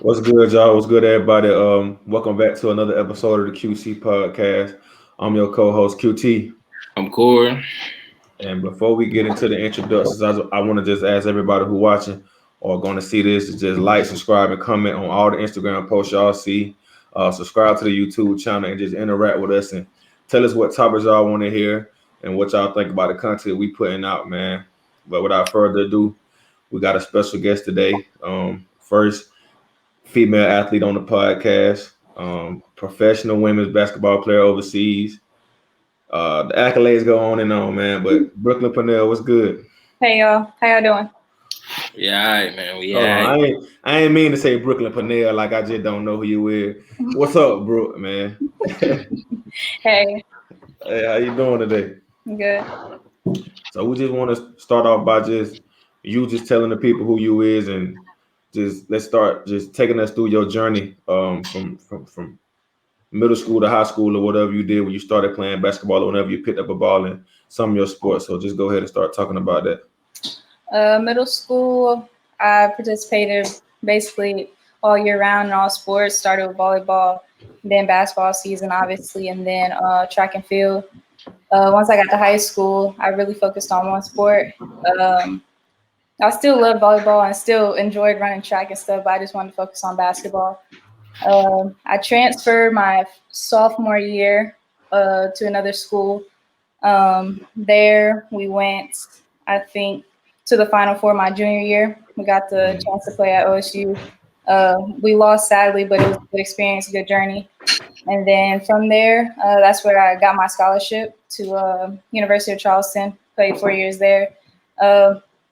What's good, y'all? What's good, everybody? Welcome back to another episode of the QC podcast. I'm your co-host QT, I'm Corey. and before we get into the introductions, I want to just ask everybody who watching or going to see this to just like, subscribe, and comment on all the Instagram posts y'all see. Subscribe to the YouTube channel and just interact with us and tell us what topics y'all want to hear and what y'all think about the content we putting out, man. But without further ado, we got a special guest today. First female athlete on the podcast, professional women's basketball player overseas. The accolades go on and on, man. But Brooklyn Pannell, what's good? Hey y'all, how y'all doing? Yeah, all right, man. We Hold all on, right. I ain't mean to say Brooklyn Pannell like I just don't know who you is. What's up, Brooke, man? Hey, Hey, how you doing today? I'm good. So we just want to start off by just you just telling the people who you is and just let's start just taking us through your journey from middle school to high school or whatever you did when you started playing basketball or whenever you picked up a ball in some of your sports. So just go ahead and start talking about that. Middle school, I participated basically all year round in all sports. Started with volleyball, then basketball season, obviously, and then track and field. Once I got to high school, I really focused on one sport. Um, I still love volleyball and still enjoyed running track and stuff, but I just wanted to focus on basketball. I transferred my sophomore year to another school. There we went, I think, to the Final Four my junior year. We got the chance to play at OSU. We lost sadly, but it was a good experience, a good journey. And then from there, that's where I got my scholarship to University of Charleston. Played 4 years there.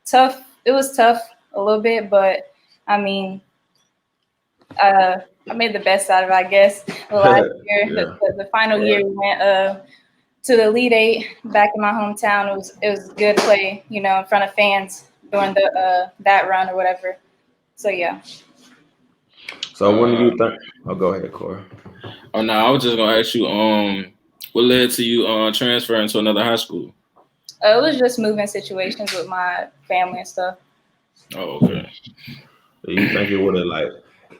Tough. It was tough a little bit, but I mean, I made the best out of it, I guess. The last year, Yeah. the final year, we went to the Elite Eight back in my hometown. It was good play, in front of fans during the that run or whatever. So yeah. So when do you think? Oh, go ahead, Corey. Oh no, I was just gonna ask you, what led to you transferring to another high school? It was just moving situations with my family and stuff. Oh, okay. Do you think it would have like?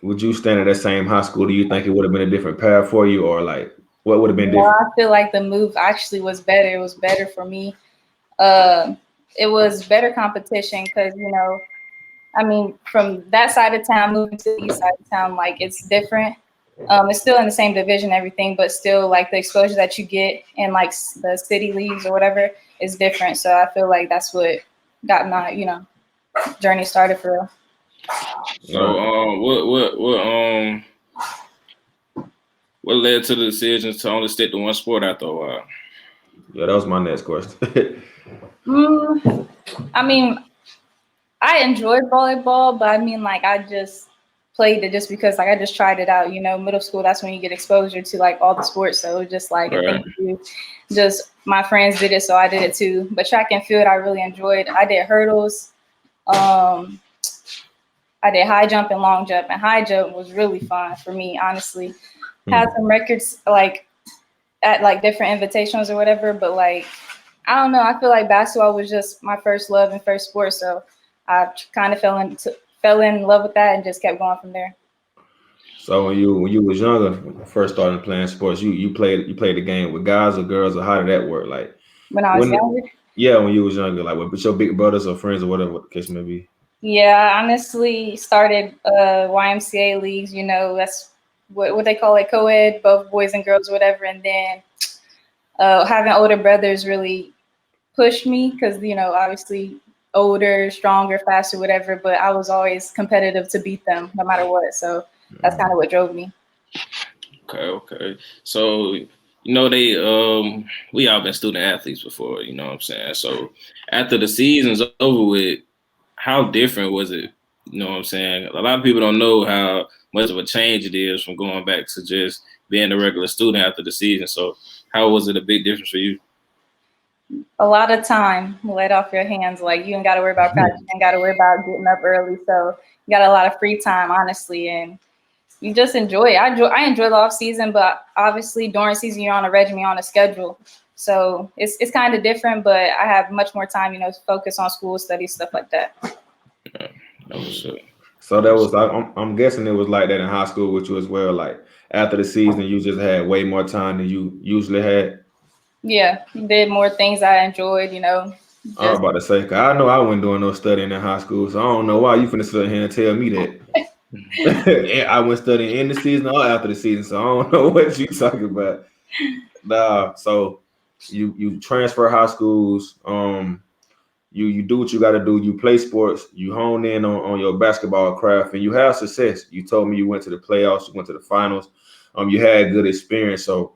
Would you stand at that same high school? Do you think it would have been a different path for you, or like what would have been No, different? I feel like the move actually was better. It was better for me. Uh, it was better competition because I mean, from that side of town moving to the east side of town, like it's different. It's still in the same division, everything, but still like the exposure that you get in like the city leagues or whatever is different. So I feel like that's what got my journey started for real. So, what led to the decision to only stick to one sport after a while? Yeah, that was my next question. I mean, I enjoyed volleyball, but I mean, like, I just played it just because, like, I just tried it out. Middle school, that's when you get exposure to, like, all the sports. So it was just, like, a thing to do. Just my friends did it, so I did it too. But track and field, I really enjoyed. I did hurdles. I did high jump and long jump. And high jump was really fun for me, honestly. Had some records, like, at, like, different invitations or whatever. But, like, I don't know. I feel like basketball was just my first love and first sport. So I kind of fell in love with that and just kept going from there. So when you was younger, first started playing sports, you played the game with guys or girls, or how did that work? Like When I was when younger, yeah, when you was younger, like with your big brothers or friends or whatever the case may be. yeah, I honestly started YMCA leagues. That's what they call it, co-ed, both boys and girls, whatever. And then having older brothers really pushed me because obviously older, stronger, faster, whatever. But I was always competitive to beat them no matter what. So that's kind of what drove me. Okay. So they we all been student athletes before, you know what I'm saying? So after the season's over with, how different was it? You know what I'm saying? A lot of people don't know how much of a change it is from going back to just being a regular student after the season. So how was it a big difference for you? A lot of time let off your hands. Like you ain't got to worry about practice, you ain't got to worry about getting up early. So you got a lot of free time, honestly, and you just enjoy it. I enjoy the off season, but obviously during season you're on a regimen, on a schedule. So it's kind of different, but I have much more time, to focus on school studies, stuff like that. Yeah, that was it. So that was I'm guessing it was like that in high school with you as well. Like after the season, you just had way more time than you usually had. Yeah, did more things I enjoyed, I was just about to say, 'cause I know I wasn't doing no studying in high school, so I don't know why you finna sit here and tell me that. And I went studying in the season or after the season, so I don't know what you talking about. Nah, so you transfer high schools, you do what you got to do. You play sports. You hone in on your basketball craft, and you have success. You told me you went to the playoffs. You went to the finals. You had good experience. So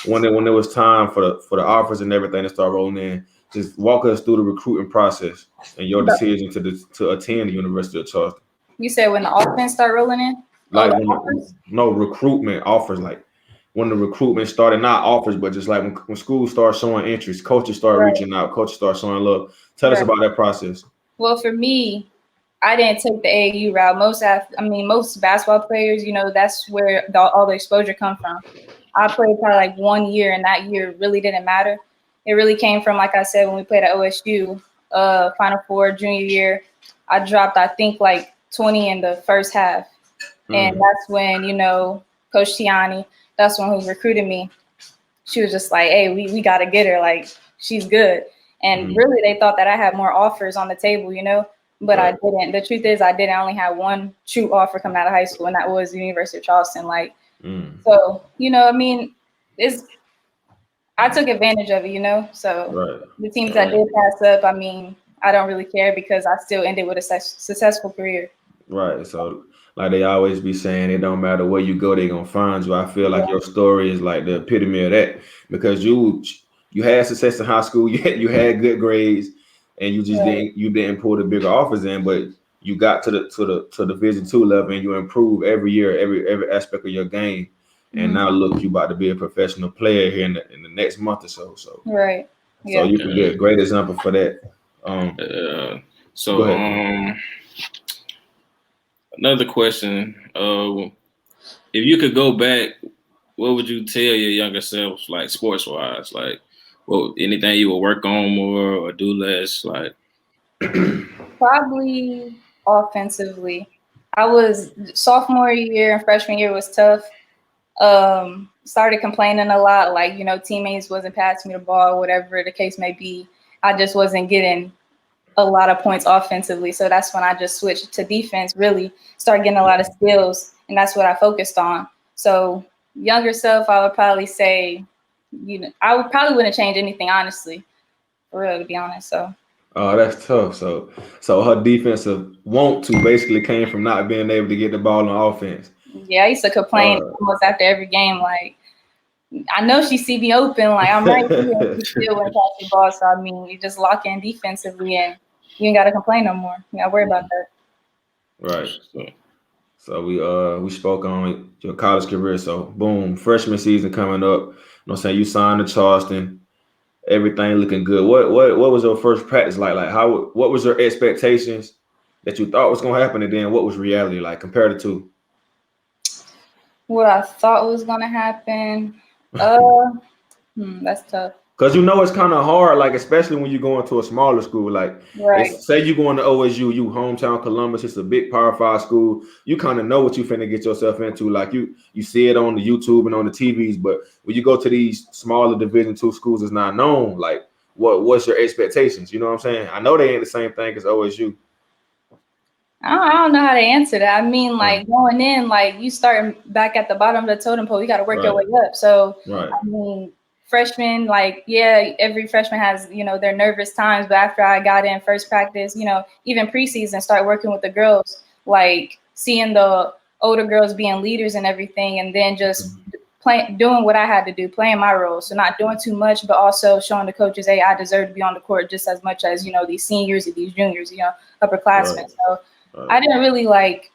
when it was time for the offers and everything to start rolling in, just walk us through the recruiting process and your decision to attend the University of Charleston. you said when the offense start rolling in. Oh, Like the when offers. no recruitment offers, like when the recruitment started, not offers, but just like when schools start showing interest, coaches start Right, reaching out, coaches start showing love. Tell us right. about that process. Well, for me, I didn't take the AAU route. Most basketball players, that's where all the exposure come from. I played probably like 1 year, and that year really didn't matter. It really came from, like I said, when we played at OSU, Final Four junior year. I dropped, I think, like 20 in the first half, and Mm, that's when Coach Tiani, that's when who recruited me. She was just like, "Hey, we got to get her. Like, she's good." And mm, really, they thought that I had more offers on the table. But I right. didn't. The truth is, I didn't. I only had one true offer coming out of high school, and that was the University of Charleston. Like, Mm, so it's I took advantage of it. So right. the teams that Uh, did pass up, I don't really care because I still ended with a successful career. Right. So like they always be saying, it don't matter where you go, they gonna find you. I feel like Yeah, your story is like the epitome of that because you had success in high school, you had good grades, and you just right. didn't pull the bigger offers in, but you got to the Division 2 level and you improve every year, every aspect of your game. And Mhm. now look, you about to be a professional player here in the next month or so. Right. So Yeah. you can be a great example for that. Um, uh, Go so ahead. another question. If you could go back, what would you tell your younger self, like sports wise? Like, what anything you would work on more or do less? Like, Probably offensively. I was sophomore year and freshman year was tough. Started complaining a lot, like, teammates wasn't passing me the ball, whatever the case may be. I just wasn't getting a lot of points offensively. So that's when I just switched to defense, really start getting a lot of skills, and that's what I focused on. So younger self, I would probably say, I would probably wouldn't change anything, honestly, for real, to be honest. So Oh, that's tough. So her defensive want to basically came from not being able to get the ball on offense. yeah, I used to complain Uh, almost after every game, like, I know she see me open, like I'm right here, and she still wouldn't pass the ball. So you just lock in defensively, and you ain't got to complain no more. You got to worry about that. right. so, So we spoke on your college career. So boom, freshman season coming up. You know what I'm saying? You signed to Charleston. Everything looking good. What was your first practice like? Like what was your expectations that you thought was gonna happen, and then what was reality like compared to two? What I thought was gonna happen, that's tough. Cause it's kind of hard, like especially when you go into a smaller school. Like, Right. it's say you going to OSU, you hometown Columbus. It's a big Power 5 school. You kind of know what you finna get yourself into. Like you see it on the YouTube and on the TVs. But when you go to these smaller Division 2 schools, it's not known. Like, what's your expectations? You know what I'm saying? I know they ain't the same thing as OSU. I don't know how to answer that. Uh, Like going in, like you start back at the bottom of the totem pole. You got to work your right, way up. So right, freshmen, like, yeah, every freshman has their nervous times. But after I got in first practice, even preseason, start working with the girls, like seeing the older girls being leaders and everything, and then just doing what I had to do, playing my role. So not doing too much, but also showing the coaches, hey, I deserve to be on the court just as much as these seniors and these juniors, right, upperclassmen. So right. I didn't really like.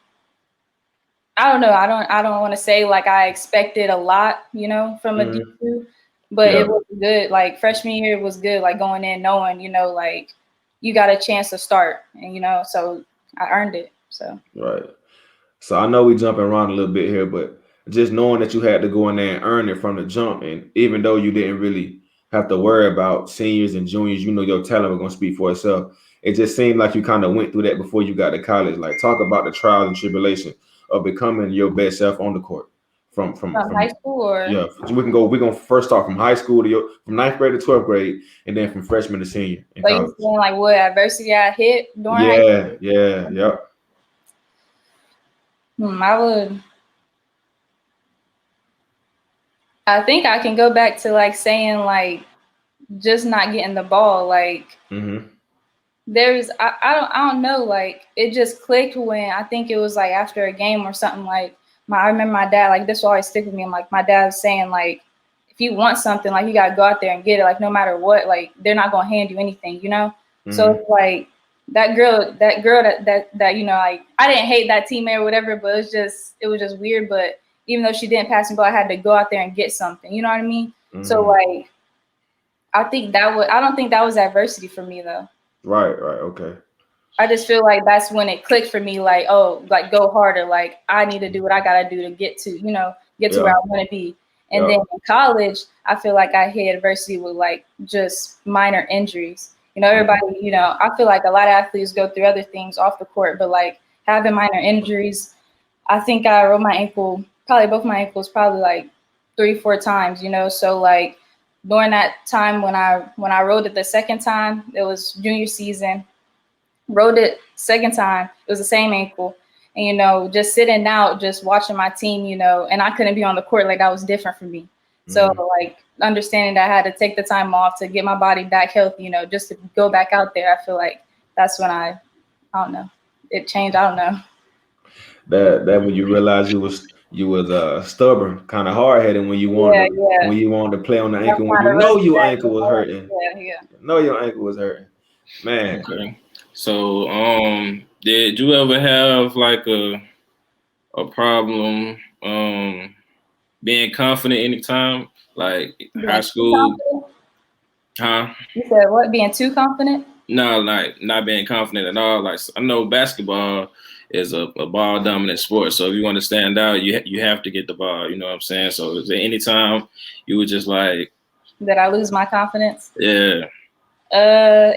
I don't know. I don't want to say like I expected a lot, from a Mhm. D2, but it Yeah, was good. Like freshman year, it was good. Like going in knowing, like you got a chance to start, and so I earned it. So right. So I know we jumping around a little bit here, but just knowing that you had to go in there and earn it from the jump, and even though you didn't really have to worry about seniors and juniors. You know your talent was gonna speak for itself. It just seemed like you kind of went through that before you got to college. Like talk about the trials and tribulations of becoming your best self on the court. From high school or Yeah, so we're gonna first start from high school to from ninth grade to 12th grade, and then from freshman to senior in like you college. saying like what adversity I hit during high school? Yeah. I would. I think I can go back to like saying like just not getting the ball. Like Mm-hmm. I don't know, like it just clicked when I think it was like after a game or something. Like I remember my dad, like this will always stick with me. And like my dad was saying like if you want something, like you gotta go out there and get it, like no matter what, like they're not gonna hand you anything, you know? So Mm-hmm. it's like that girl that you know, like I didn't hate that teammate or whatever, but it was just weird. But even though she didn't pass me ball, I had to go out there and get something, you know what I mean? So Mm-hmm. like I don't think that was adversity for me though. Right, okay. I just feel like that's when it clicked for me, like, oh, like go harder. Like I need to do what I gotta do to get to, you know, get to Yeah. where I want to be. And Yeah. then in college, I feel like I hit adversity with like just minor injuries. You know, everybody, you know, I feel like a lot of athletes go through other things off the court, but like having minor injuries, I think I rolled my ankle, probably both my ankles, probably like 3-4 times, you know. So like during that time when I rolled it the second time, it was junior season. Rode it second time. It was the same ankle. And, you know, just sitting out, just watching my team, you know, and I couldn't be on the court. Like that was different for me. So Mm-hmm. like understanding that I had to take the time off to get my body back healthy, you know, just to go back out there. I feel like that's when I don't know, it changed. I don't know. That when you realize you was stubborn, kind of hard headed Yeah, yeah. when you wanted to play on the That's ankle when kind you of know really your bad. ankle was hurting. Yeah, yeah. Know your ankle was hurting. Man. Okay. So, did you ever have like a problem being confident anytime, like high Being too school? confident? Huh? You said what? Being too confident? No, like not being confident at all. Like I know basketball is a ball dominant sport, so if you want to stand out, you have to get the ball. You know what I'm saying? So is there any time you were just like, Did I lose my confidence? yeah,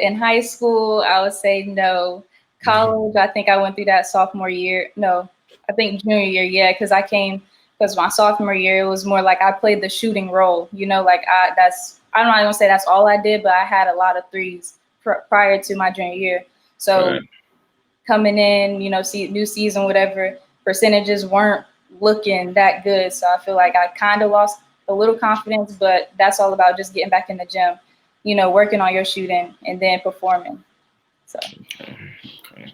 In high school, I would say no. College, I think I went through that sophomore year. No, I think junior year, yeah, because because my sophomore year, it was more like I played the shooting role. You know, like I'm not gonna say that's all I did, but I had a lot of threes prior to my junior year. So right. coming in, you know, see new season, whatever, percentages weren't looking that good. So I feel like I kind of lost a little confidence, but that's all about just getting back in the gym, you know, working on your shooting and then performing. So Okay.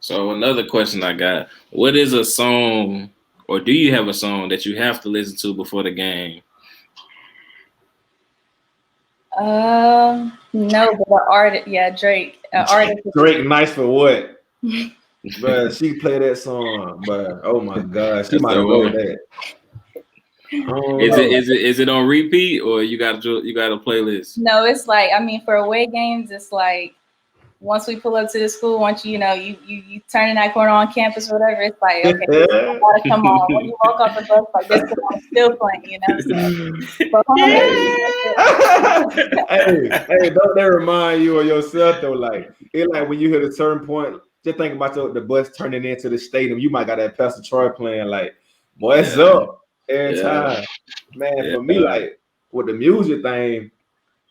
So another question I got: what is a song, or do you have a song that you have to listen to before the game? no, but the artist, yeah, Drake, artist. Drake nice for what? But she played that song, but oh my god, she That's might the have wrote one. that. I don't Is it know. is it is it on repeat, or you got a playlist? No, it's like I mean, for away games, it's like once we pull up to the school, once you turn in that corner on campus or whatever, it's like okay, this song gotta come on. When you walk off the bus, like this song is still playing, you know. So, but home games, that's it. Hey, don't that remind you of yourself though? Like it like when you hit a certain point, just think about the bus turning into the stadium. You might got that Pastor Troy playing like, what's Yeah, up? Every yeah, time. Man, for me, yeah. like with the music thing,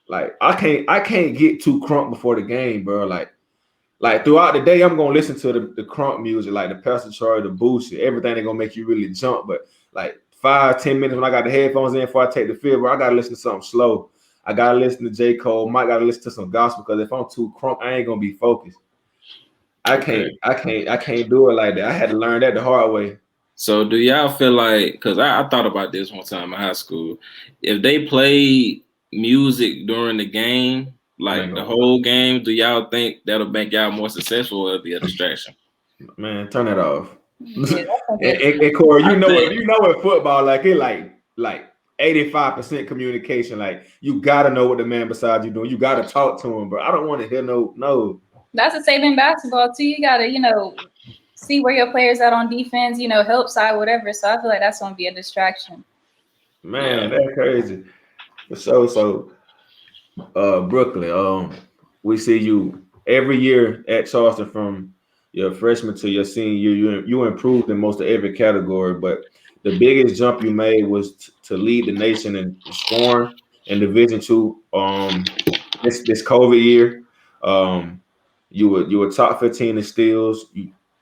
like I can't get too crunk before the game, bro. Like throughout the day, I'm gonna listen to the crunk music, like the Pastor Troy, the Boosie, everything that gonna make you really jump. But like 5-10 minutes when I got the headphones in before I take the field, bro, I gotta listen to something slow. I gotta listen to J. Cole. Might gotta listen to some gospel because if I'm too crunk, I ain't gonna be focused. Okay. I can't do it like that. I had to learn that the hard way. So do y'all feel like, because I thought about this one time in high school, if they played music during the game, like the Man, whole game, do y'all think that'll make y'all more successful, or it'll be a distraction? man, turn that off. Yeah, that's gonna be And Corey, I think, you know in football, like it like 85% communication. Like you gotta know what the man beside you doing. You gotta talk to him, bro. I don't want to hear no. that's the same in basketball too. You gotta, you know, see where your players at on defense, you know, help side, whatever. So I feel like that's gonna be a distraction. yeah. Man, that's crazy. For sure. So Brooklyn. We see you every year at Charleston from your freshman to your senior year. You improved in most of every category, but the biggest jump you made was to lead the nation in scoring in Division II. This COVID year, um, you were top 15 in steals.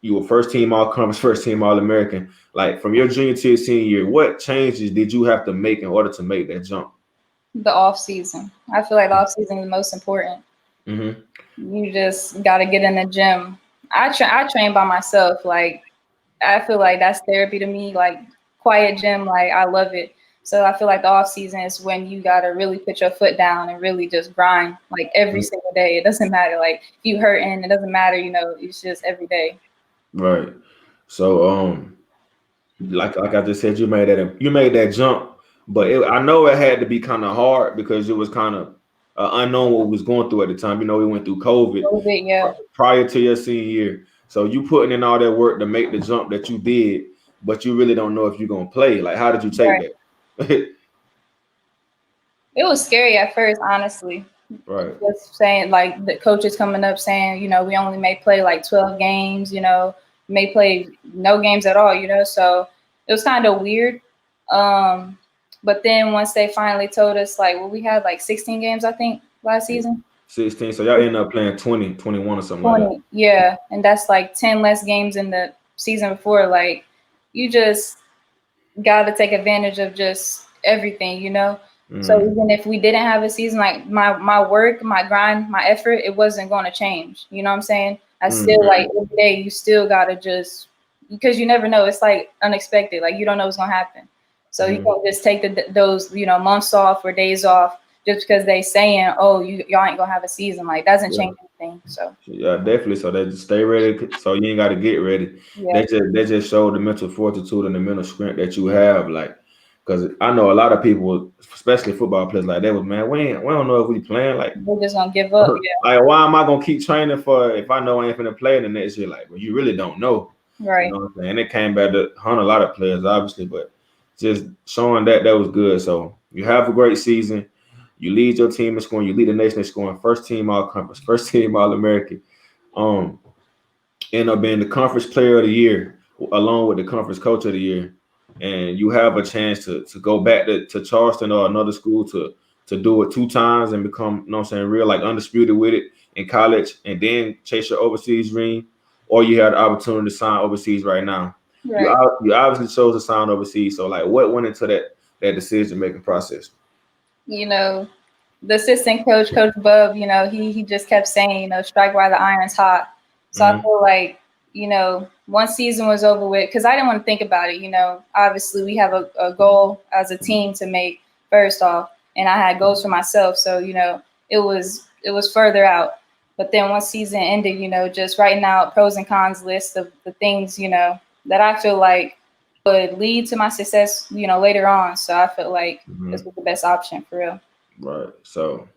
You were first team all conference, first team all American. Like from your junior to your senior year, what changes did you have to make in order to make that jump? The off season. I feel like the off season is the most important. Mm-hmm. You just got to get in the gym. I train by myself. Like I feel like that's therapy to me. Like quiet gym, like I love it. So I feel like the off season is when you gotta really put your foot down and really just grind like every single day. It doesn't matter. Like if you hurting, it doesn't matter. It's just every day. Right. So like I just said, you made that jump, but I know it had to be kind of hard because it was kind of unknown what we was going through at the time. We went through COVID COVID, yeah. prior to your senior year, so you putting in all that work to make the jump that you did, but you really don't know if you're gonna play. Like, how did you take Right. that? It was scary at first, honestly. Right. Just saying like the coaches coming up saying, we only may play like 12 games, may play no games at all, so it was kind of weird. But then once they finally told us like, well, we had like 16 games, I think, last season. 16. So y'all end up playing 20, 21 or something like that. 20, yeah. And that's like 10 less games in the season before. Like you just got to take advantage of just everything, So even if we didn't have a season, like my work, my grind, my effort, it wasn't going to change. You know what I'm saying? I still like every day, you still got to just, because you never know. It's like unexpected. Like you don't know what's going to happen. So you can't just take those, months off or days off just because they saying, oh, y'all ain't going to have a season. Like that doesn't change anything. So yeah, definitely. So they just stay ready. So you ain't got to get ready. yeah. They just show the mental fortitude and the mental strength that you have. Like, because I know a lot of people, especially football players, like that was, man, we don't know if we playing. Like, We're just gonna give up. Yeah. like, why am I gonna keep training for if I know I ain't gonna play in the next year? Like, well, you really don't know. Right. You know what I'm saying? And it came back to hunt a lot of players, obviously, but just showing that was good. So you have a great season. You lead your team in scoring. You lead the nation in scoring. First team all conference. First team all American. End up being the conference player of the year, along with the conference coach of the year. And you have a chance to go back to Charleston or another school to do it 2 times and become, real like undisputed with it in college, and then chase your overseas dream, or you have the opportunity to sign overseas right now. Right. You obviously chose to sign overseas. So like, what went into that decision making process? The assistant coach, Coach Bub, he just kept saying, strike while the iron's hot. So I feel like, once season was over with, because I didn't want to think about it, obviously we have a goal as a team to make first off, and I had goals for myself. So, it was further out. But then once season ended, just writing out pros and cons list of the things, that I feel like would lead to my success, later on. So I feel like this was the best option for real. Right. So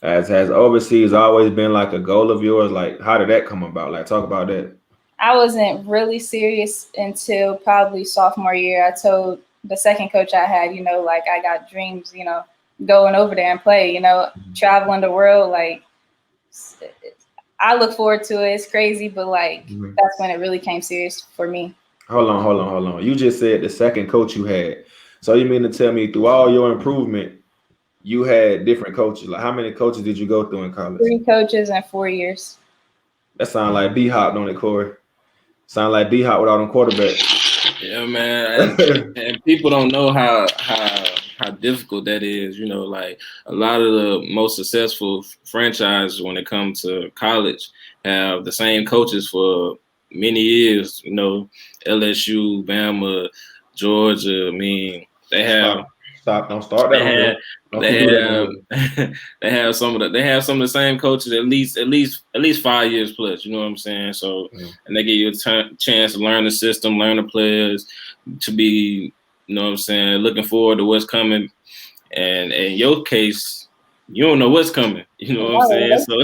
has overseas always been like a goal of yours? Like, how did that come about? Like, talk about that. I wasn't really serious until probably sophomore year. I told the second coach I had, like I got dreams, going over there and play, traveling the world. Like I look forward to it. It's crazy, but like that's when it really came serious for me. Hold on. You just said the second coach you had. So you mean to tell me through all your improvement, you had different coaches? Like, how many coaches did you go through in college? 3 coaches in 4 years. That sound like B-Hop, don't it, Corey? Sound like B-Hop with all them quarterbacks. Yeah, man. And people don't know how difficult that is. Like a lot of the most successful franchises when it comes to college have the same coaches for many years. LSU, Bama, Georgia. I mean, they have. Stop! Don't start that. They have some of the same coaches at least 5 years plus. You know what I'm saying? So, and they give you a chance to learn the system, learn the players, to be, looking forward to what's coming. And in your case, you don't know what's coming. You know what I'm saying? So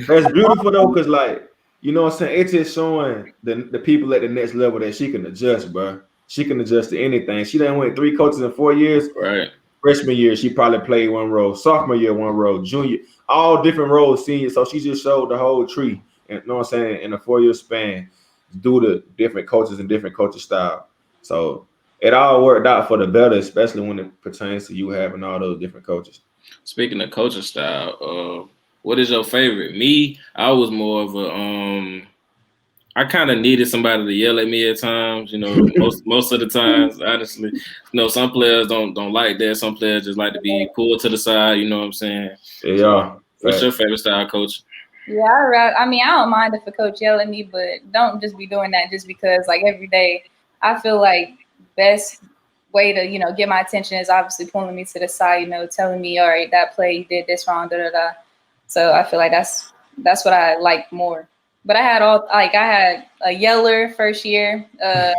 that's beautiful though, because like, you know what I'm saying? It's just showing the people at the next level that she can adjust, bro. She can adjust to anything. She done went 3 coaches in 4 years. Right. Freshman year, she probably played one role. Sophomore year, one role. Junior, all different roles. Senior, so she just showed the whole tree. And you know what I'm saying? In a 4-year span, due to different coaches and different coaching style. So it all worked out for the better, especially when it pertains to you having all those different coaches. Speaking of coaching style, what is your favorite? Me, I was more of I kind of needed somebody to yell at me at times. Most of the times, honestly. Some players don't like that. Some players just like to be pulled to the side. You know what I'm saying? Yeah. So, what's your favorite style, coach? Yeah, I mean, I don't mind if a coach yell at me, but don't just be doing that just because, like, every day. I feel like best way to, get my attention is obviously pulling me to the side, telling me, all right, that play, you did this wrong, da-da-da. So I feel like that's what I like more. But I had a yeller first year. The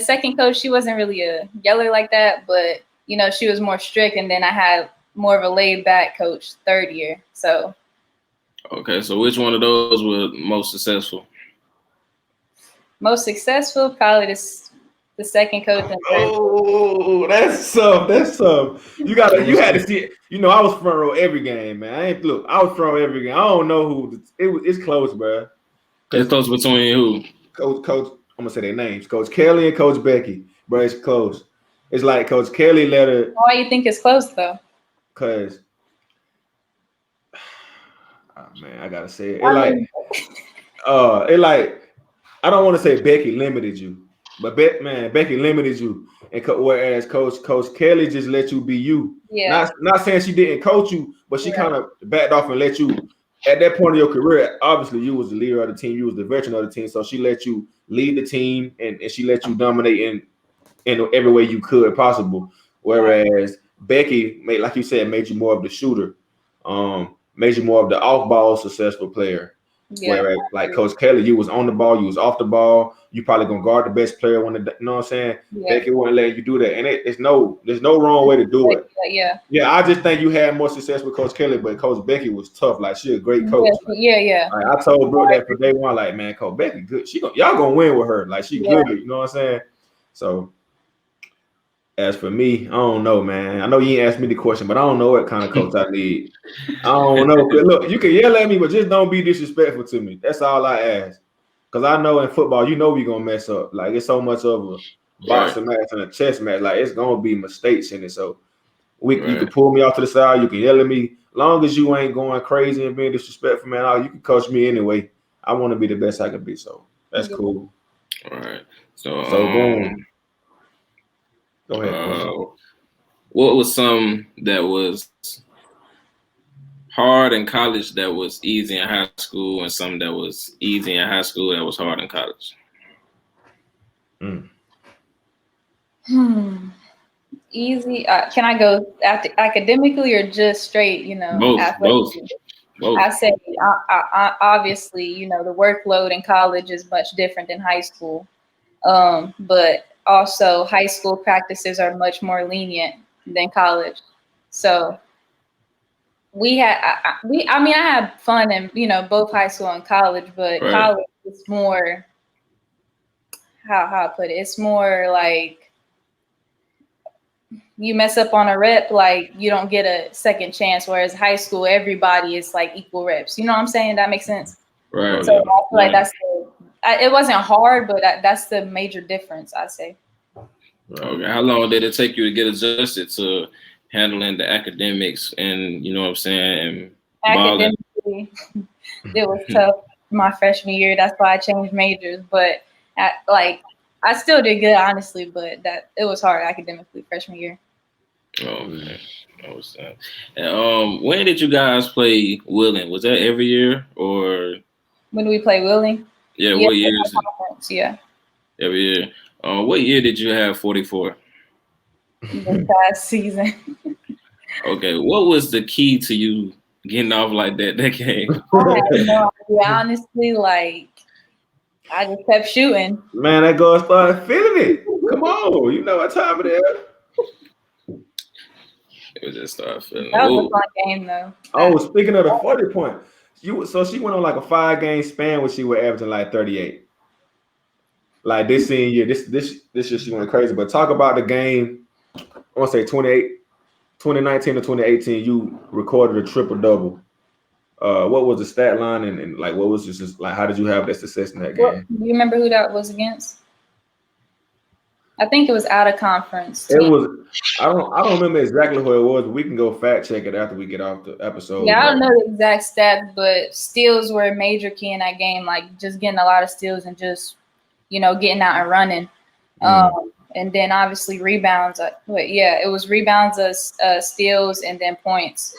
second coach, she wasn't really a yeller like that, but, she was more strict. And then I had more of a laid back coach third year. So. Okay, so which one of those were most successful? Most successful, probably the second coach. Oh, that's tough. That's tough. You had to see it. I was front row every game, man. I was front row every game. I don't know who it's close, bro. It's close between who? Coach. I'm gonna say their names. Coach Kelly and Coach Becky. Bro, it's close. It's like Coach Kelly let her. Why you think it's close though? Cause, man, I gotta say it. I don't want to say Becky limited you, but Becky limited you, and whereas Coach Kelly just let you be you. Yeah. Not saying she didn't coach you, but she kind of backed off and let you. At that point of your career, obviously you was the leader of the team, you was the veteran of the team, so she let you lead the team and she let you dominate in every way you could possible. Whereas Becky like you said, made you more of the shooter, made you more of the off-ball successful player. Yeah. Whereas like Coach Kelly, you was on the ball, you was off the ball, you probably gonna guard the best player when you know what I'm saying? Yeah. Becky wouldn't let you do that. And there's no wrong way to do it. Yeah. Yeah, I just think you had more success with Coach Kelly, but Coach Becky was tough. Like, she a great coach. Yeah. Like, I told Brooke that for day one, like, man, Coach Becky good. Y'all gonna win with her. Like, she good, you know what I'm saying? So as for me, I don't know, man. I know you ain't asked me the question, but I don't know what kind of coach I need. I don't know. Look, you can yell at me, but just don't be disrespectful to me. That's all I ask. Because I know in football, we going to mess up. Like, it's so much of a boxing match and a chess match. Like, it's going to be mistakes in it. So you can pull me off to the side. You can yell at me. Long as you ain't going crazy and being disrespectful, man, you can coach me anyway. I want to be the best I can be. So that's cool. All right. So boom. Go ahead. What was some that was hard in college that was easy in high school, and some that was easy in high school that was hard in college? Easy. Can I go academically or just straight? Both. I say obviously, the workload in college is much different than high school, but also high school practices are much more lenient than college. So I had fun in both high school and college, but college is more, how I put it, it's more like you mess up on a rep, like you don't get a second chance, whereas high school everybody is like equal reps. You know what I'm saying? That makes sense. Right. So I feel like it wasn't hard, but that's the major difference, I say. Okay. How long did it take you to get adjusted to handling the academics and, you know what I'm saying? And academically, it was tough my freshman year. That's why I changed majors. But I still did good, honestly, but it was hard academically freshman year. Okay. And when did you guys play Willing? Was that every year or? When we play Willing? Yeah, what year is it? Yeah. Every year. What year did you have 44? The past season. Okay, what was the key to you getting off like that game? I had no idea. Honestly, I just kept shooting. Man, that girl started feeling it. Come on, you know what time it is. It was just started feeling it. That was a fun game, though. Oh, speaking of the 40 point, so she went on like a 5-game span where she was averaging like 38. Like this senior year, this year she went crazy. But talk about the game I want to say 2019 to 2018, you recorded a triple double. What was the stat line and like what was just like how did you have that success in that What, game? do you remember who that was against? I think it was out of conference It team. was I don't remember exactly who it was, but we can go fact check it after we get off the episode. Yeah, I But don't know the exact stats, but steals were a major key in that game. Like just getting a lot of steals and just getting out and running. And then obviously rebounds. But yeah, it was rebounds, steals, and then points.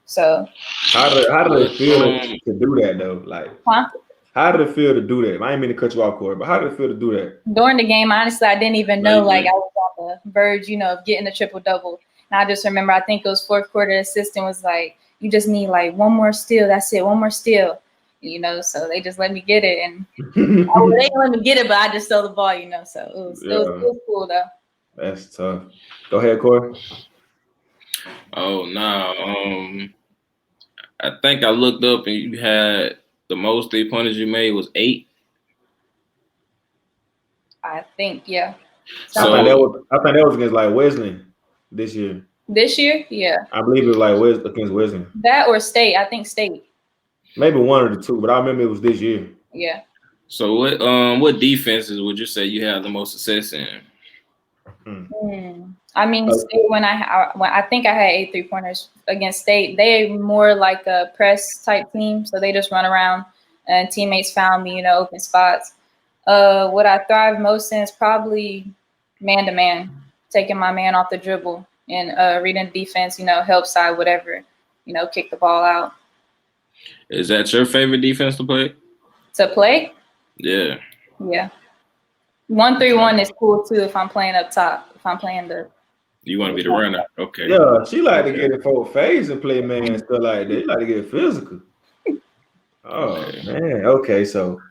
So how did it feel to do that though? Like, how did it feel to do that? I didn't mean to cut you off, Corey, but how did it feel to do that? during the game, honestly, I didn't even know like I was on the verge, of getting a triple double. And I just remember, I think it was fourth quarter. The assistant was like, "You just need like one more steal. That's it. One more steal." So they just let me they didn't let me get it, but I just stole the ball. So it was cool though. That's tough. Go ahead, Corey. Oh no. I think I looked up and you had the most 3-pointers you made was 8. I think, yeah. So I think that was against like Wesley this year. This year, yeah. I believe it was like against Wesley. That or State. I think State. Maybe one of the two, but I remember it was this year. Yeah. So what defenses would you say you had the most success in? I mean, State, when I think I had 8 3-pointers against State, they're more like a press type team, so they just run around and teammates found me, open spots. What I thrive most in is probably man to man, taking my man off the dribble and reading defense, help side, whatever, kick the ball out. Is that your favorite defense to play? To play? Yeah. Yeah. 1-3-1 is cool too if I'm playing up top. If I'm playing you want to be the runner. Okay. Yeah, she like to get it for phase and play man and stuff like that. You like to get physical. Oh man. Okay, so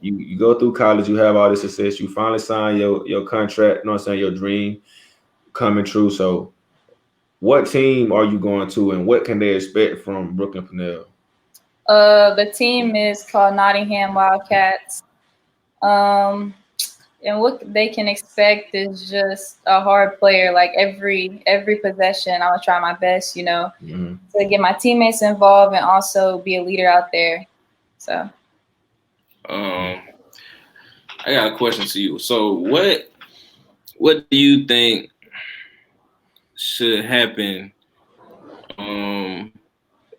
you go through college, you have all this success, you finally sign your contract, you know what I'm saying, your dream coming true. So what team are you going to and what can they expect from Brooklyn Pannell? The team is called Nottingham Wildcats. And what they can expect is just a hard player. Like every possession, I'll try my best, to get my teammates involved and also be a leader out there. So, I got a question to you. So, what do you think should happen,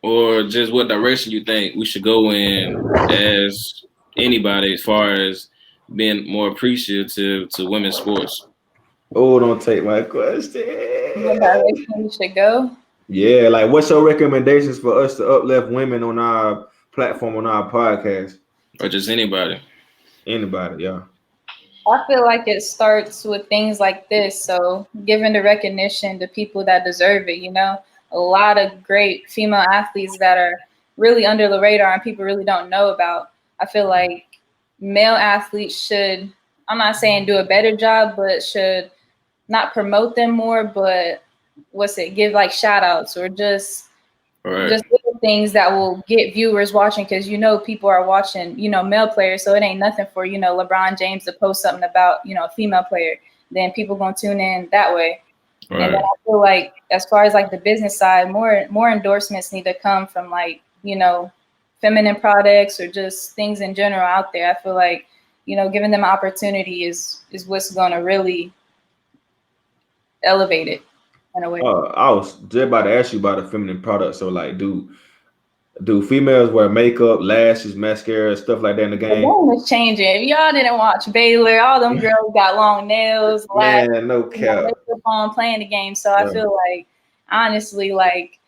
or just what direction you think we should go in as anybody, as far as being more appreciative to women's sports? Oh, don't take my question. What direction we should go? Yeah, like what's your recommendations for us to uplift women on our platform, on our podcast? Or just anybody? Anybody, yeah. I feel like it starts with things like this. So giving the recognition to people that deserve it, a lot of great female athletes that are really under the radar and people really don't know about. I feel like male athletes should, I'm not saying do a better job, but should not promote them more, but give like shout outs or just little things that will get viewers watching, because people are watching, male players, so it ain't nothing for, LeBron James to post something about, a female player. Then people gonna tune in that way. Right. And then I feel like as far as like the business side, more endorsements need to come from like, feminine products or just things in general out there. I feel like, giving them opportunity is what's gonna really elevate it in a way. I was just about to ask you about the feminine products. So like, do females wear makeup, lashes, mascara, stuff like that in the game? The game is changing. If y'all didn't watch Baylor, all them girls got long nails, man, no cap, makeup on, playing the game. So I feel like, honestly, like,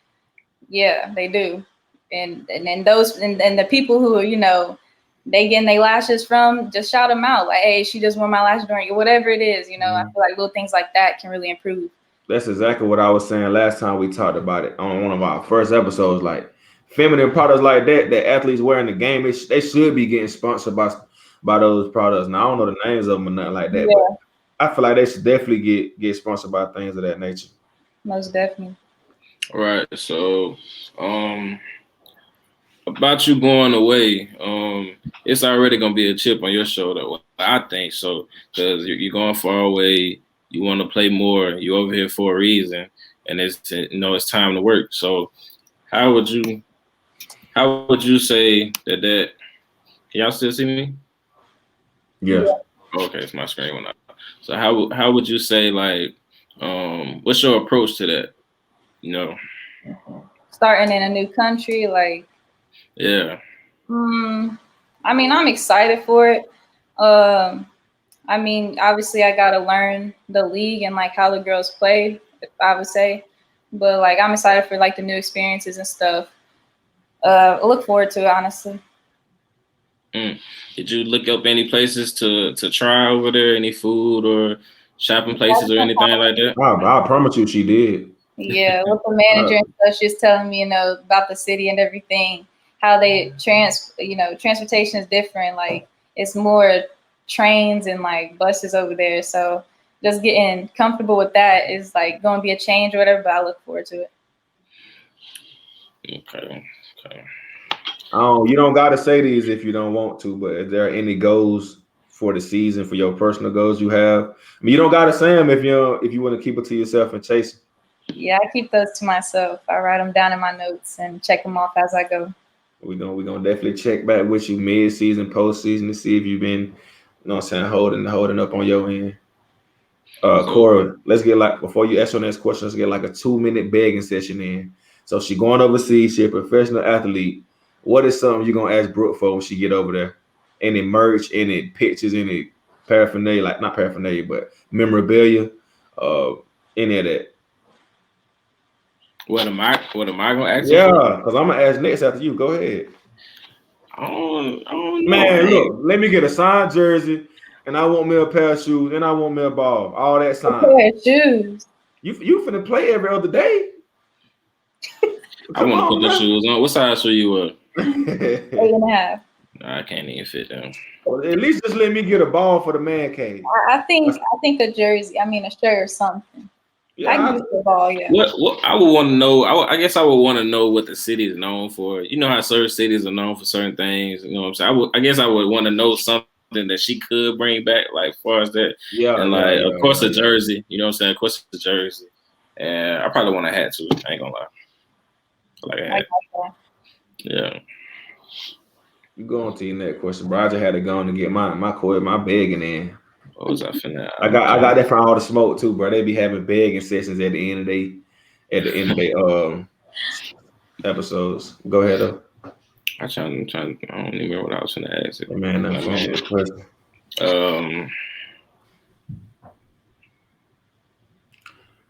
yeah, they do. And then those and the people who are, they getting their lashes from, just shout them out. Like, hey, she just wore my lashes during whatever it is, I feel like little things like that can really improve. That's exactly what I was saying last time we talked about it on one of our first episodes. Like feminine products like that athletes wear in the game, they should be getting sponsored by those products. Now I don't know the names of them or nothing like that, but I feel like they should definitely get sponsored by things of that nature. Most definitely. All right. So, about you going away, it's already gonna be a chip on your shoulder. I think so, because you're going far away. you want to play more. You over here for a reason, and it's time to work. So how would you say that? Can y'all still see me? Yes. Okay, it's my screen went up. So how would you say like what's your approach to that? You know? Starting in a new country, like Yeah. I mean, I'm excited for it. I mean, obviously, I gotta learn the league and like how the girls play. I would say, but like I'm excited for like the new experiences and stuff. I look forward to it, honestly. Did you look up any places to try over there? Any food or shopping places or anything like that? I promise you, she did. Yeah, with the manager and stuff, she was telling me, about the city and everything, how they transportation is different. Like it's more trains and like buses over there. So just getting comfortable with that is like going to be a change or whatever. But I look forward to it. Okay. You don't gotta say these if you don't want to, but if there are any goals for the season, for your personal goals you have, I mean, you don't gotta say them if you want to keep it to yourself and chase them. Yeah, I keep those to myself. I write them down in my notes and check them off as I go. We're gonna definitely check back with you mid-season, postseason to see if you've been, holding up on your end. Cora, let's get before you ask your next question, let's get like a 2-minute begging session in. So she going overseas, she a professional athlete. What is something you're gonna ask Brooke for when she get over there? Any merch, any pictures, any paraphernalia, like not paraphernalia, but memorabilia, any of that. What am I gonna ask? Yeah, because I'm gonna ask next after you. Go ahead. I don't know. Man, look, let me get a signed jersey, and I want me a pair of shoes, and I want me a ball. All that signed. A pair of shoes. You finna play every other day. I want to put the shoes on. What size shoe you wear? 8.5. I can't even fit them. Well, at least just let me get a ball for the man cave. I think a jersey. I mean a shirt or something. Yeah, I can use the ball. Yeah. What I would want to know. I guess I would want to know what the city is known for. You know how certain cities are known for certain things. You know what I'm saying? I guess I would want to know something that she could bring back, like as far as that. Yeah, and like of course a jersey. You know what I'm saying? Of course a jersey. And I probably want a hat too. I ain't gonna lie. Like a hat. Yeah. You go on to your next question, bro. I just had to go on to get my begging in. What was I finna? I got that from all the smoke too, bro. They be having begging sessions at the end of the episodes. Go ahead though. I don't even remember what I was gonna ask. Man, that's a question.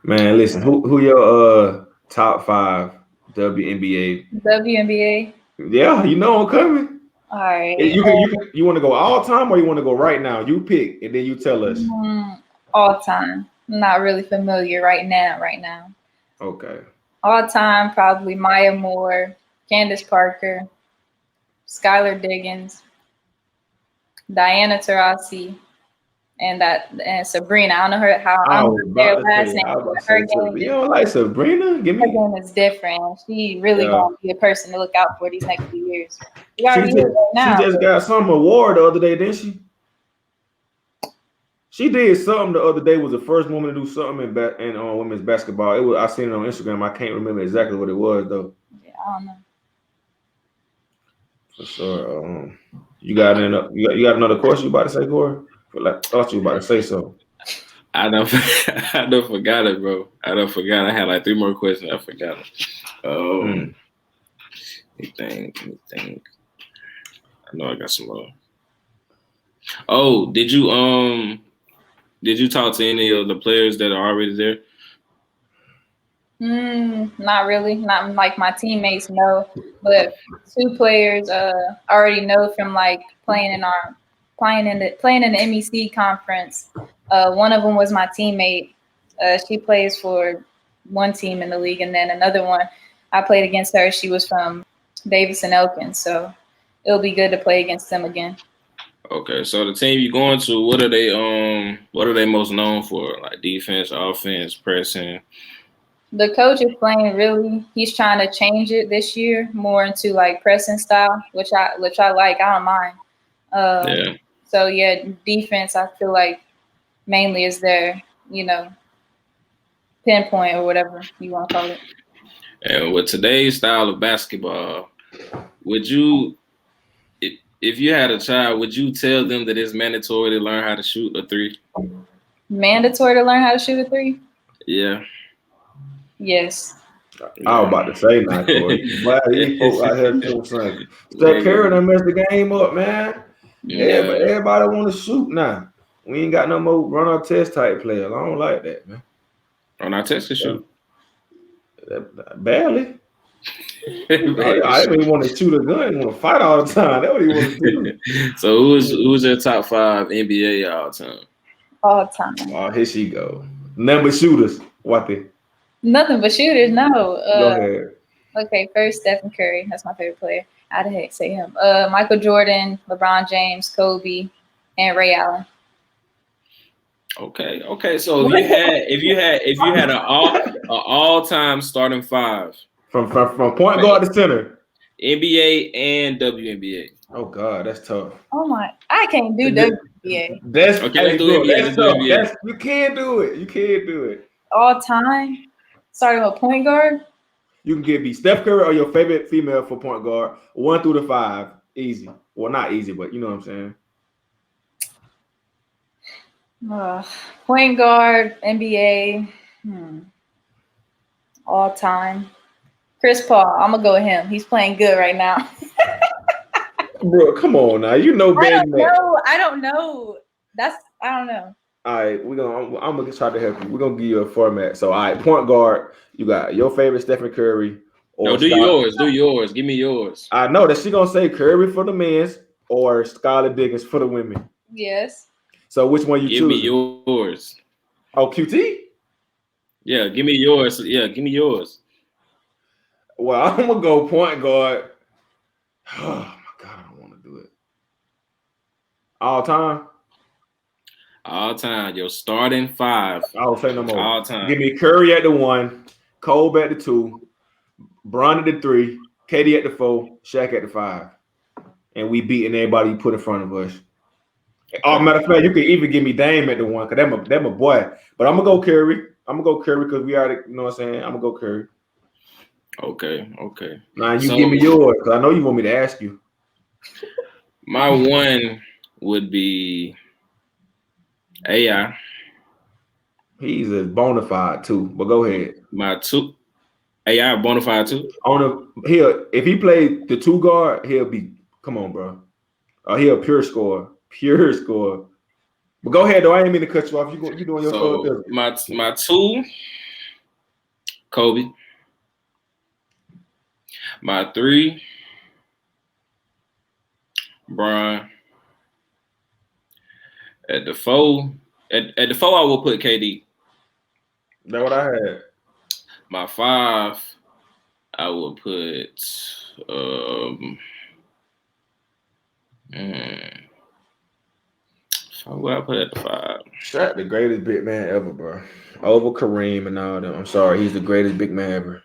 Man, listen, who your top 5 WNBA? WNBA. Yeah, you know I'm coming. All right. You want to go all time or you want to go right now? You pick and then you tell us. All time. I'm not really familiar right now. Okay. All time, probably Maya Moore, Candace Parker, Skylar Diggins, Diana Taurasi, and Sabrina. I don't know her last name. You don't like Sabrina? Give me. Her game is different. She really gonna be a person to look out for these next few years. She just got some award the other day, didn't she? She did something the other day. Was the first woman to do something in women's basketball. I seen it on Instagram. I can't remember exactly what it was though. Yeah, I don't know. For sure. You got another question you about to say, Corey? I thought you were about to say so. I don't forgot it, bro. I forgot. I had like 3 more questions. I forgot it. Let me think. I know I got some more. Oh, did you talk to any of the players that are already there? Not really. Not like my teammates know, but 2 players already know from like playing in the MEC conference. One of them was my teammate. She plays for one team in the league, and then another one I played against her. She was from Davis and Elkins, so it'll be good to play against them again. Okay, so the team you're going to, what are they most known for? Like defense, offense, pressing? The coach is playing he's trying to change it this year more into like pressing style, which I like. I don't mind. So yeah, defense I feel like mainly is their pinpoint or whatever you want to call it. And with today's style of basketball, would you, if you had a child, would you tell them that it's mandatory to learn how to shoot a three? Mandatory to learn how to shoot a three? Yeah. Yes. I was about to say now, Corey. Why these folks out here doing something? Steph Curry done messed the game up, man. Everybody want to shoot now. We ain't got no more run our test type players. I don't like that, man. Run our test can shoot. Barely. I didn't even want to shoot a gun. You want to fight all the time. That's what he want to do. So who's your top 5 NBA all time? All time. Oh, here she go. Number shooters. What the? Nothing but shooters. No. Go ahead. Okay, first Stephen Curry. That's my favorite player. How the heck say him? Michael Jordan, LeBron James, Kobe, and Ray Allen. Okay. So if you had an all-time starting 5 from point guard to center, NBA and WNBA. Oh God, that's tough. Oh my, I can't do WNBA. That's okay. Let's do NBA. That's tough. You can't do it. You can't do it. All time, starting with point guard. You can give me Steph Curry or your favorite female for point guard, 1 through 5, easy. Well, not easy, but you know what I'm saying. Point guard, NBA, all time. Chris Paul, I'm gonna go with him. He's playing good right now. Bro, come on now. You know, I don't know. I don't know. All right, I'm gonna try to help you. We're gonna give you a format. So, all right, point guard, you got your favorite Stephen Curry. Or do yours. Give me yours. I know that she gonna say Curry for the men's or Skylar Diggins for the women. Yes. So which one you choose? Give me yours. Oh, QT? Yeah, give me yours. Yeah, give me yours. Well, I'm gonna go point guard. Oh my God, I don't want to do it. All time? All time. Your starting 5. I don't say no more. All time. Give me Curry at the 1, Kobe at the 2, Bron at the 3, KD at the 4, Shaq at the 5. And we beating everybody you put in front of us. Oh, matter of fact, you can even give me Dame at the 1 because that's my boy. But I'm gonna go Curry. Because we already, you know what I'm saying? I'm gonna go Curry. Okay. Now you give me yours because I know you want me to ask you. My 1 would be AI. He's a bona fide too, but go ahead. My 2, AI bona fide too. If he played the 2 guard, he'll be. Come on, bro. He'll pure score. But go ahead though. I ain't mean to cut you off. You doing your so my 2, Kobe. My 3, Bron. At the 4, I will put KD. That's what I had. My 5, I will put what I put at the 5? Shaq, the greatest big man ever, bro. Over Kareem and all them. I'm sorry, he's the greatest big man ever.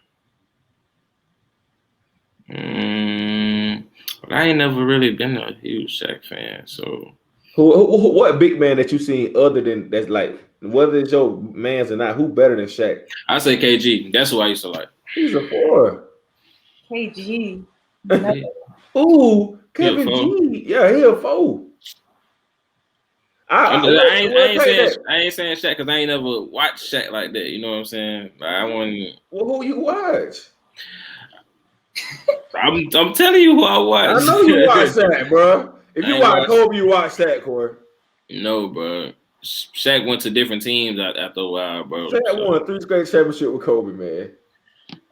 I ain't never really been a huge Shaq fan, so. What big man that you seen other than that's like whether it's your man's or not? Who better than Shaq? I say KG. That's who I used to like. He's a 4. KG. Ooh, Kevin G. Yeah, he a 4. I ain't saying Shaq because I ain't never watched Shaq like that. You know what I'm saying? Like, I want. Well, who you watch? I'm telling you who I watch. I know you watch Shaq, bro. If you watch Kobe, you watch Shaq, Corey. No, bro. Shaq went to different teams after a while, bro. Shaq won 3 straight championships with Kobe, man.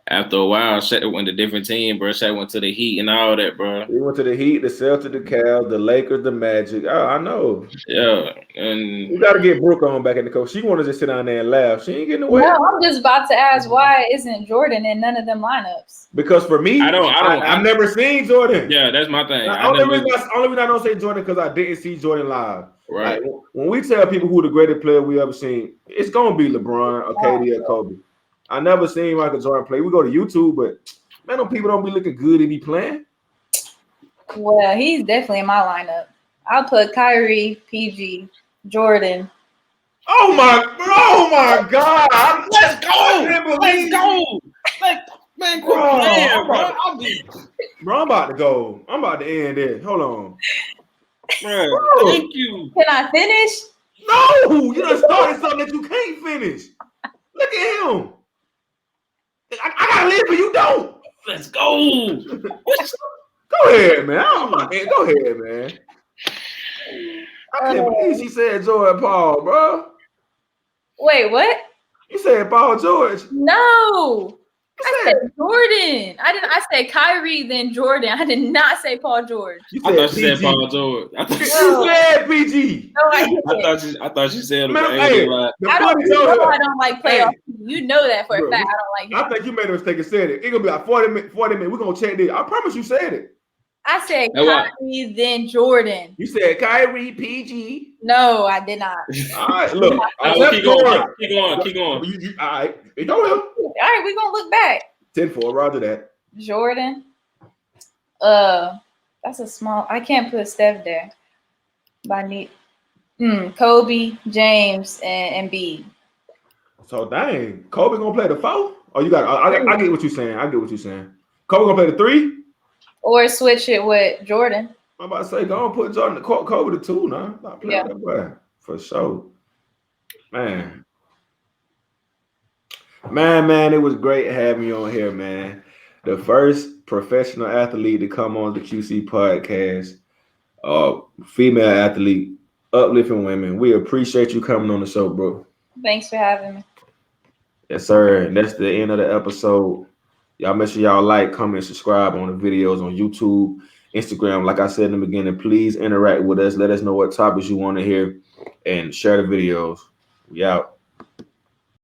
After a while, Shaq went to different team, bro. Shaq went to the Heat and all that, bro. He went to the Heat, the Celtics, the Cavs, the Lakers, the Magic. Oh, I know. Yeah, and you got to get Brooke on back in the coach. She want to just sit down there and laugh. She ain't getting away. No, I'm just about to ask why isn't Jordan in none of them lineups? Because for me, I've never seen Jordan. Yeah, that's my thing. Only reason I don't say Jordan because I didn't see Jordan live. Right. Like, when we tell people who the greatest player we ever seen, it's gonna be LeBron or KD or Kobe. I never seen Michael Jordan play. We go to YouTube, but man, them people don't be looking good if he playing. Well, he's definitely in my lineup. I'll put Kyrie, PG, Jordan, Oh my God! Let's go. I can't Let's believe go. Man, quit Bro, playing, bro. I'll be, Bro, I'm about to go. I'm about to end this. Hold on. bro. Bro. Thank you. Can I finish? No, you done started something that you can't finish. Look at him. I gotta leave, but you don't. Let's go. Go ahead, man. Go ahead, man. I can't believe she said Jordan Paul, bro. Wait, what? You said Paul George. No. You I said, said Jordan. I said Kyrie, then Jordan. I did not say Paul George. you I said thought you said PG. Paul George. I thought You No. said PG. No, I didn't. I thought you said it. Man, but I hey, ain't gonna lie. the I don't, funny you know joke I is, don't like playoff. Hey, You know that for bro, a fact. I don't like I him. think you made a mistake and said it. It's gonna be like 40 minutes. We're gonna check this. I promise you said it. I said That's why. Kyrie, then Jordan. You said Kyrie PG. No, I did not. All right, look. I Oh, just keep going. scored. Keep going. All right, it go here. All right, we're gonna look back. 10-4, roger that. Jordan. That's a small. I can't put Steph there. But I need Kobe, James, and Embiid. So dang, Kobe gonna play the 4? Oh, you got. I get what you're saying. I get what you're saying. Kobe gonna play the 3. Or switch it with Jordan. I'm about to say, go on, put Jordan, Kobe the 2 now. Not playing that boy for sure. Man, it was great having you on here, man. The first professional athlete to come on the QC podcast, female athlete, uplifting women. We appreciate you coming on the show, bro. Thanks for having me. Yes, sir. And that's the end of the episode. Y'all make sure y'all like, comment, subscribe on the videos on YouTube, Instagram. Like I said in the beginning, please interact with us. Let us know what topics you want to hear and share the videos. We out.